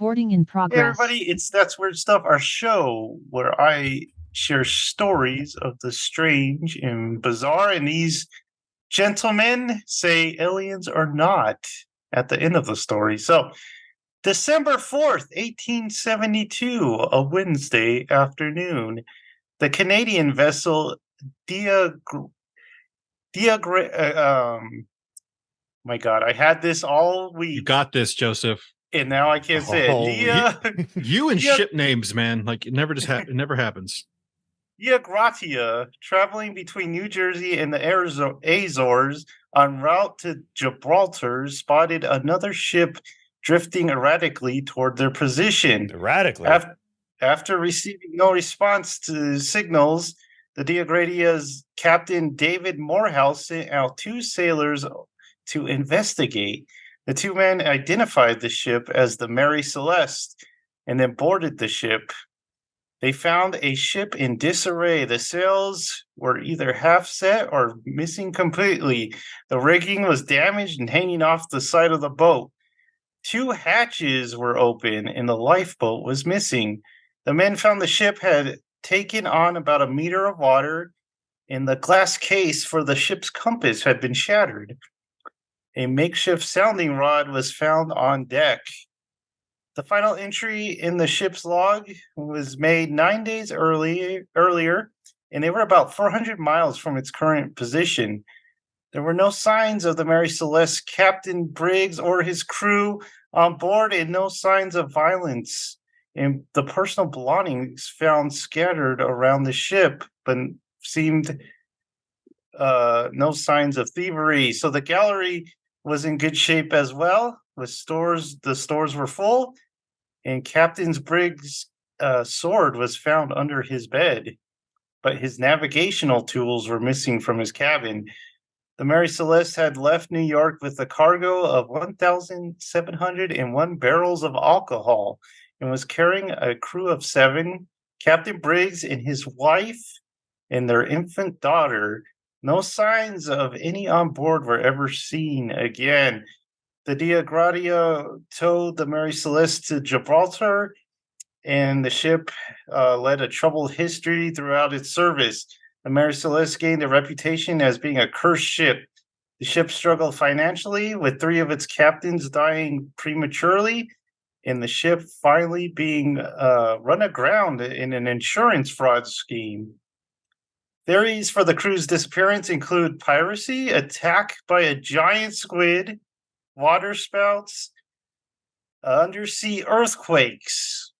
Recording in Hey progress. everybody, it's That's Weird Stuff, our show where I share stories of the strange and bizarre, and these gentlemen say aliens are not at the end of the story. So, December 4th, 1872, a Wednesday afternoon, the Canadian vessel my God, I had this all week. You got this, Joseph. And now I can't say it. You and ship names, man. Like it never it never happens. Gratia, traveling between New Jersey and the Azores en route to Gibraltar, spotted another ship drifting erratically toward their position. Erratically? After receiving no response to signals, the Gratia's Captain David Morehouse sent out two sailors to investigate. The two men identified the ship as the Mary Celeste and then boarded the ship. They found a ship in disarray. The sails were either half set or missing completely. The rigging was damaged and hanging off the side of the boat. Two hatches were open and the lifeboat was missing. The men found the ship had taken on about a meter of water, and the glass case for the ship's compass had been shattered. A makeshift sounding rod was found on deck. The final entry in the ship's log was made 9 days earlier, and they were about 400 miles from its current position. There were no signs of the Mary Celeste, Captain Briggs, or his crew on board, and no signs of violence. And the personal belongings found scattered around the ship, but seemed no signs of thievery. So the gallery was in good shape as well. With stores, the stores were full, and Captain Briggs' sword was found under his bed, but his navigational tools were missing from his cabin. The Mary Celeste had left New York with a cargo of 1,701 barrels of alcohol and was carrying a crew of 7, Captain Briggs and his wife and their infant daughter. No signs of any on board were ever seen again. The Dia Gratia towed the Mary Celeste to Gibraltar, and the ship led a troubled history throughout its service. The Mary Celeste gained a reputation as being a cursed ship. The ship struggled financially, with 3 of its captains dying prematurely, and the ship finally being run aground in an insurance fraud scheme. Theories for the crew's disappearance include piracy, attack by a giant squid, water spouts, undersea earthquakes.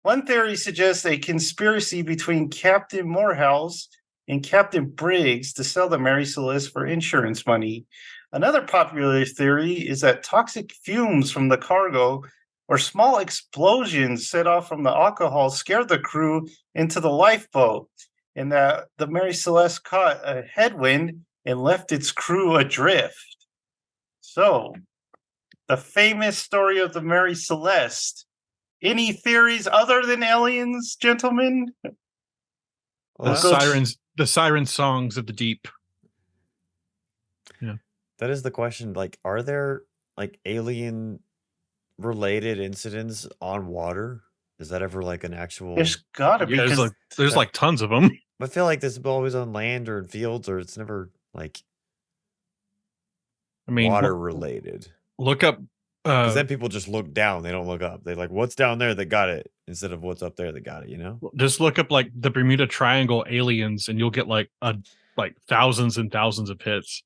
One theory suggests a conspiracy between Captain Morehouse and Captain Briggs to sell the Mary Celeste for insurance money. Another popular theory is that toxic fumes from the cargo or small explosions set off from the alcohol scared the crew into the lifeboat, and that the Mary Celeste caught a headwind and left its crew adrift. So, the famous story of the Mary Celeste. Any theories other than aliens, gentlemen? The siren songs of the deep. Yeah. That is the question. Like, are there like alien related incidents on water? Is that ever like an actual? There's gotta be. There's like tons of them. I feel like this is always on land or in fields, or it's never like water related. Look up. Because then people just look down. They don't look up. They like, what's down there that got it instead of what's up there that got it, you know? Just look up like the Bermuda Triangle aliens and you'll get like thousands and thousands of hits.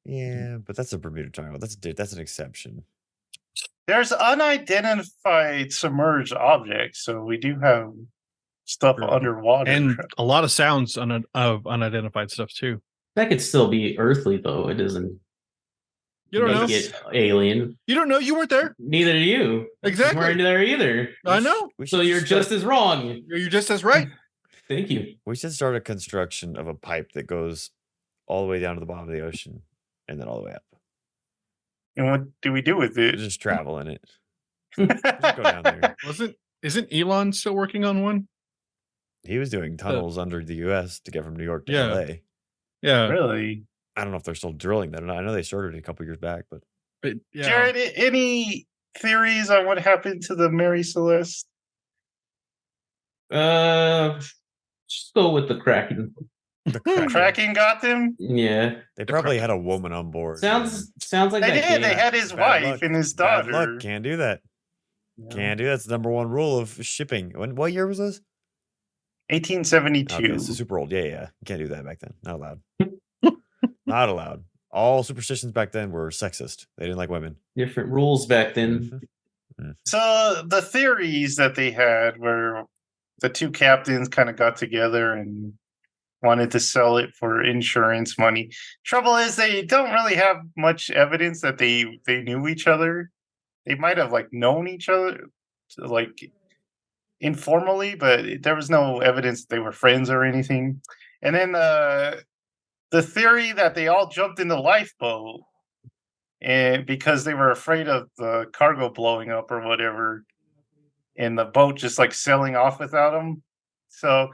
Yeah, but that's a Bermuda Triangle. That's an exception. There's unidentified submerged objects, so we do have stuff underwater. And a lot of sounds of unidentified stuff too. That could still be earthly, though. It doesn't. You don't know. It alien. You don't know. You weren't there. Neither do you. Exactly. You weren't there either. I know. So you're just as wrong. You're just as right. Thank you. We should start a construction of a pipe that goes all the way down to the bottom of the ocean and then all the way up. And what do we do with it? Just travel in it. Just go down there. Isn't Elon still working on one? He was doing tunnels under the U.S. to get from New York to L.A. Yeah. Really? I don't know if they're still drilling that or not. I know they started it a couple years back, but Jared, any theories on what happened to the Mary Celeste? Just go with the Kraken. The Kraken. Kraken got them? Yeah. They probably had a woman on board. Sounds like They that did. game. They had his Bad wife luck. and his Bad daughter. luck. Can't do that. Can't do that. That's the number one rule of shipping. What year was this? 1872. Okay, so super old. Yeah. You can't do that back then. Not allowed. Not allowed. All superstitions back then were sexist. They didn't like women. Different rules back then. So the theories that they had were the two captains kind of got together and wanted to sell it for insurance money. Trouble is they don't really have much evidence that they knew each other. They might have like known each other like informally, but there was no evidence that they were friends or anything. And then the theory that they all jumped in the lifeboat and because they were afraid of the cargo blowing up or whatever, and the boat just like sailing off without them. So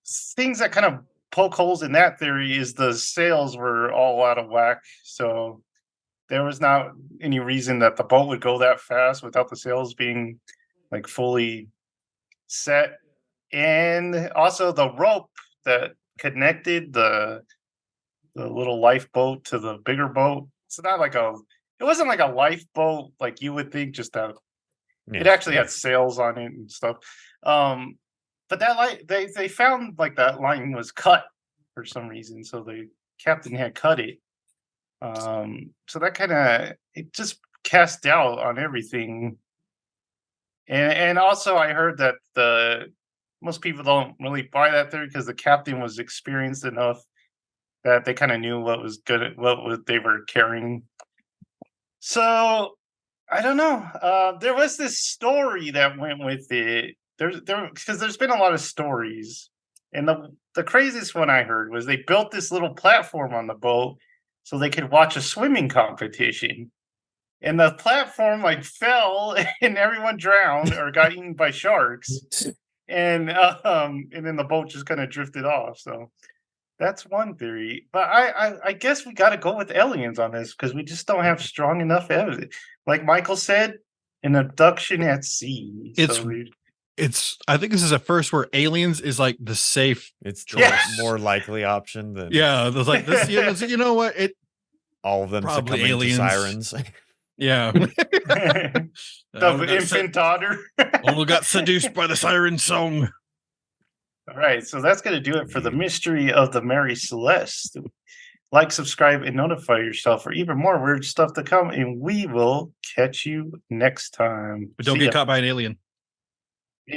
things that kind of poke holes in that theory is the sails were all out of whack. So there was not any reason that the boat would go that fast without the sails being like fully set. And also the rope that connected the little lifeboat to the bigger boat. It's not like it wasn't like a lifeboat like you would think, just that it actually had sails on it and stuff. But that they found like that line was cut for some reason, so the captain had cut it. So that kind of it just cast doubt on everything. And also I heard that most people don't really buy that theory because the captain was experienced enough that they kind of knew what was good at what they were carrying. So I don't know. There was this story that went with it. Because there's been a lot of stories, and the craziest one I heard was they built this little platform on the boat so they could watch a swimming competition, and the platform like fell and everyone drowned or got eaten by sharks, and then the boat just kind of drifted off. So that's one theory, but I guess we got to go with aliens on this because we just don't have strong enough evidence. Like Michael said, an abduction at sea. I think this is a first where aliens is like the safe. It's the more likely option than there's like this. You know what? It all of them probably succumbing aliens. to sirens. Yeah, the infant daughter only got seduced by the siren song. All right, so that's going to do it for the mystery of the Mary Celeste. Like, subscribe, and notify yourself for even more weird stuff to come, and we will catch you next time. But don't See get ya. caught by an alien.